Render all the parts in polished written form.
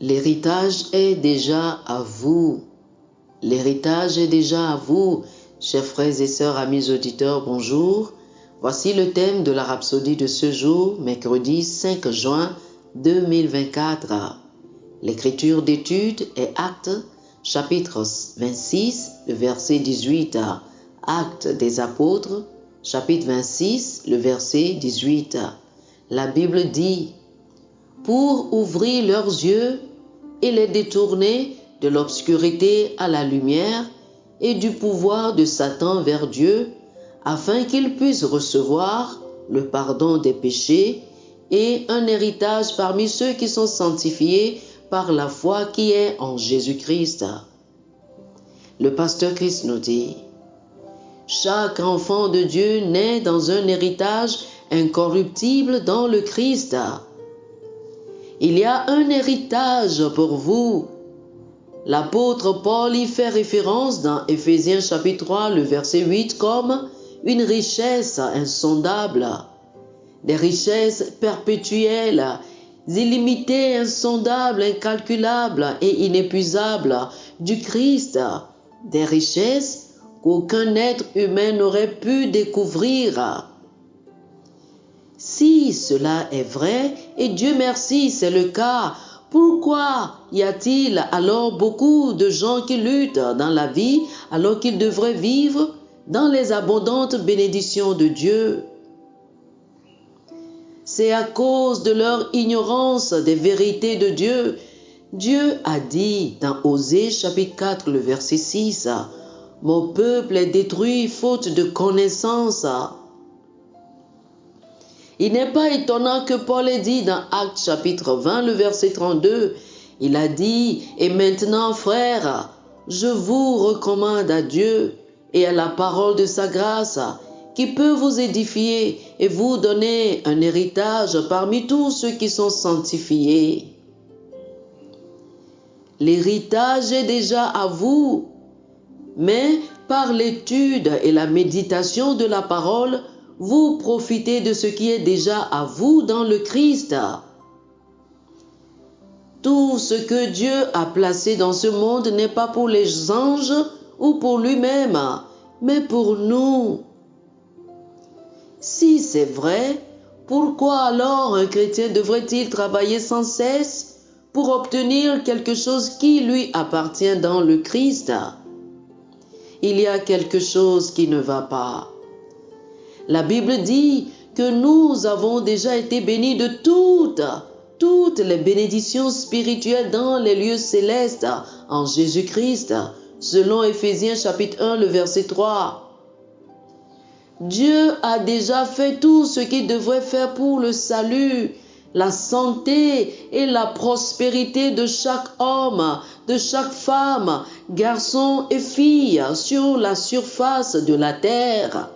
L'héritage est déjà à vous. L'héritage est déjà à vous. Chers frères et sœurs, amis auditeurs, bonjour. Voici le thème de la rhapsodie de ce jour, mercredi 5 juin 2024. L'écriture d'étude est Actes, chapitre 26, le verset 18. Actes des apôtres, chapitre 26, le verset 18. La Bible dit: pour ouvrir leurs yeux et les détourner de l'obscurité à la lumière et du pouvoir de Satan vers Dieu, afin qu'ils puissent recevoir le pardon des péchés et un héritage parmi ceux qui sont sanctifiés par la foi qui est en Jésus-Christ. Le pasteur Christ nous dit: chaque enfant de Dieu naît dans un héritage incorruptible dans le Christ. Il y a un héritage pour vous. L'apôtre Paul y fait référence dans Éphésiens chapitre 3, le verset 8, comme une richesse insondable, des richesses perpétuelles, illimitées, insondables, incalculables et inépuisables du Christ, des richesses qu'aucun être humain n'aurait pu découvrir. Si cela est vrai, et Dieu merci, c'est le cas, pourquoi y a-t-il alors beaucoup de gens qui luttent dans la vie alors qu'ils devraient vivre dans les abondantes bénédictions de Dieu? C'est à cause de leur ignorance des vérités de Dieu. Dieu a dit dans Osée chapitre 4, le verset 6, « Mon peuple est détruit faute de connaissance ». Il n'est pas étonnant que Paul ait dit dans Actes chapitre 20, le verset 32, il a dit: « Et maintenant, frères, je vous recommande à Dieu et à la parole de sa grâce, qui peut vous édifier et vous donner un héritage parmi tous ceux qui sont sanctifiés. » L'héritage est déjà à vous, mais par l'étude et la méditation de la parole, vous profitez de ce qui est déjà à vous dans le Christ. Tout ce que Dieu a placé dans ce monde n'est pas pour les anges ou pour lui-même, mais pour nous. Si c'est vrai, pourquoi alors un chrétien devrait-il travailler sans cesse pour obtenir quelque chose qui lui appartient dans le Christ? Il y a quelque chose qui ne va pas. La Bible dit que nous avons déjà été bénis de toutes les bénédictions spirituelles dans les lieux célestes en Jésus-Christ, selon Éphésiens chapitre 1, le verset 3. Dieu a déjà fait tout ce qu'il devrait faire pour le salut, la santé et la prospérité de chaque homme, de chaque femme, garçon et fille sur la surface de la terre.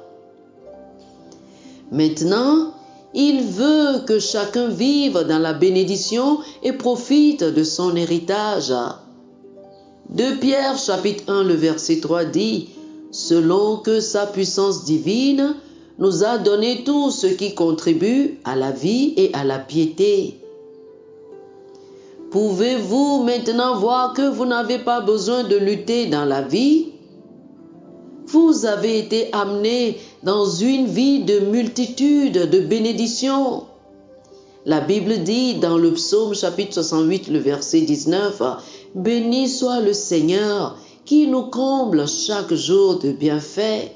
Maintenant, il veut que chacun vive dans la bénédiction et profite de son héritage. 2 Pierre chapitre 1, le verset 3 dit: « Selon que sa puissance divine nous a donné tout ce qui contribue à la vie et à la piété. » Pouvez-vous maintenant voir que vous n'avez pas besoin de lutter dans la vie? Vous avez été amené dans une vie de multitude de bénédictions. La Bible dit dans le psaume chapitre 68, le verset 19, « Béni soit le Seigneur qui nous comble chaque jour de bienfaits. »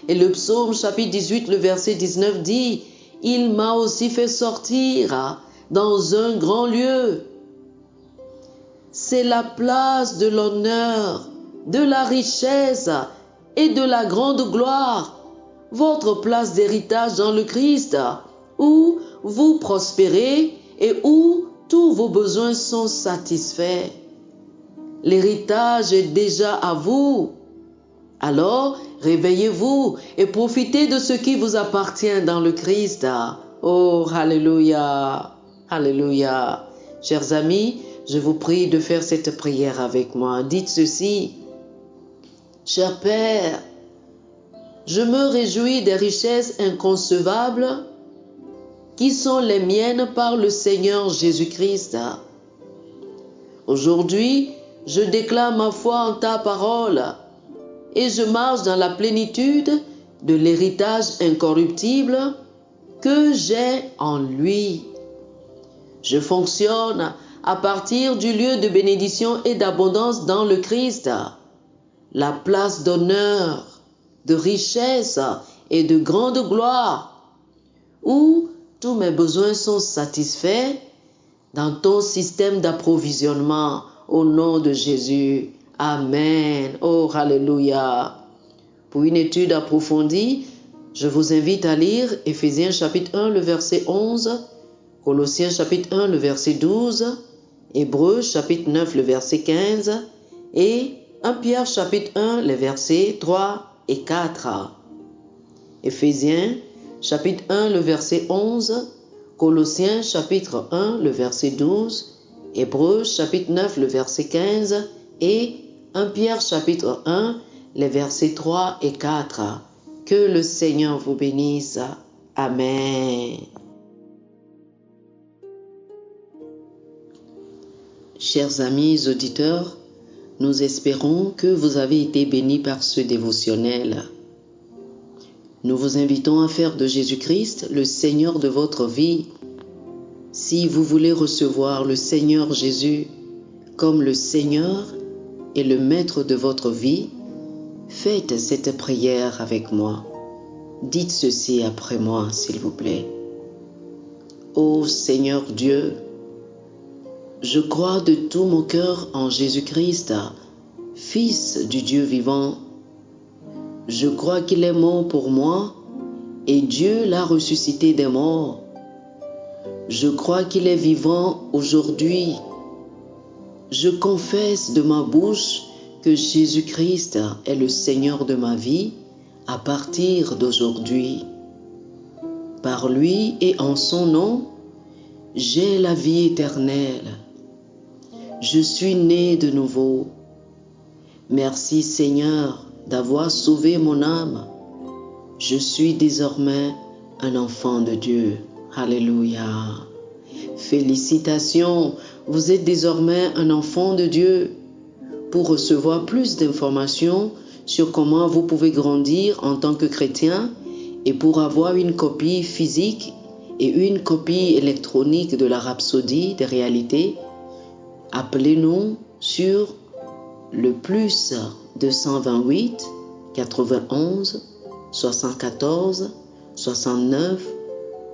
Et le psaume chapitre 18, le verset 19 dit, « Il m'a aussi fait sortir dans un grand lieu. » C'est la place de l'honneur, de la richesse et de la grande gloire, votre place d'héritage dans le Christ, où vous prospérez et où tous vos besoins sont satisfaits. L'héritage est déjà à vous. Alors, réveillez-vous et profitez de ce qui vous appartient dans le Christ. Oh, alléluia, alléluia. Chers amis, je vous prie de faire cette prière avec moi. Dites ceci: cher Père, je me réjouis des richesses inconcevables qui sont les miennes par le Seigneur Jésus-Christ. Aujourd'hui, je déclare ma foi en ta parole et je marche dans la plénitude de l'héritage incorruptible que j'ai en lui. Je fonctionne à partir du lieu de bénédiction et d'abondance dans le Christ, la place d'honneur, de richesse et de grande gloire, où tous mes besoins sont satisfaits dans ton système d'approvisionnement au nom de Jésus. Amen. Oh, alléluia. Pour une étude approfondie, je vous invite à lire Éphésiens chapitre 1, le verset 11, Colossiens chapitre 1, le verset 12, Hébreux chapitre 9, le verset 15 et 1 Pierre chapitre 1, les versets 3 et 4. Éphésiens chapitre 1, le verset 11, Colossiens chapitre 1, le verset 12, Hébreux chapitre 9, le verset 15 et 1 Pierre chapitre 1, les versets 3 et 4. Que le Seigneur vous bénisse. Amen. Chers amis auditeurs, nous espérons que vous avez été bénis par ce dévotionnel. Nous vous invitons à faire de Jésus-Christ le Seigneur de votre vie. Si vous voulez recevoir le Seigneur Jésus comme le Seigneur et le Maître de votre vie, faites cette prière avec moi. Dites ceci après moi, s'il vous plaît. Ô Seigneur Dieu, je crois de tout mon cœur en Jésus-Christ, Fils du Dieu vivant. Je crois qu'il est mort pour moi et Dieu l'a ressuscité des morts. Je crois qu'il est vivant aujourd'hui. Je confesse de ma bouche que Jésus-Christ est le Seigneur de ma vie à partir d'aujourd'hui. Par lui et en son nom, j'ai la vie éternelle. Je suis né de nouveau. Merci Seigneur d'avoir sauvé mon âme. Je suis désormais un enfant de Dieu. Alléluia. Félicitations, vous êtes désormais un enfant de Dieu. Pour recevoir plus d'informations sur comment vous pouvez grandir en tant que chrétien et pour avoir une copie physique et une copie électronique de la Rhapsodie des réalités, appelez-nous sur le plus 228 91 74 69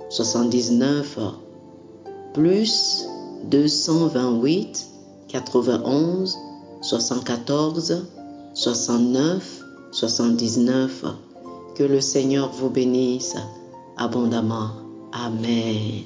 79 plus 228 91 74 69 79. Que le Seigneur vous bénisse abondamment. Amen.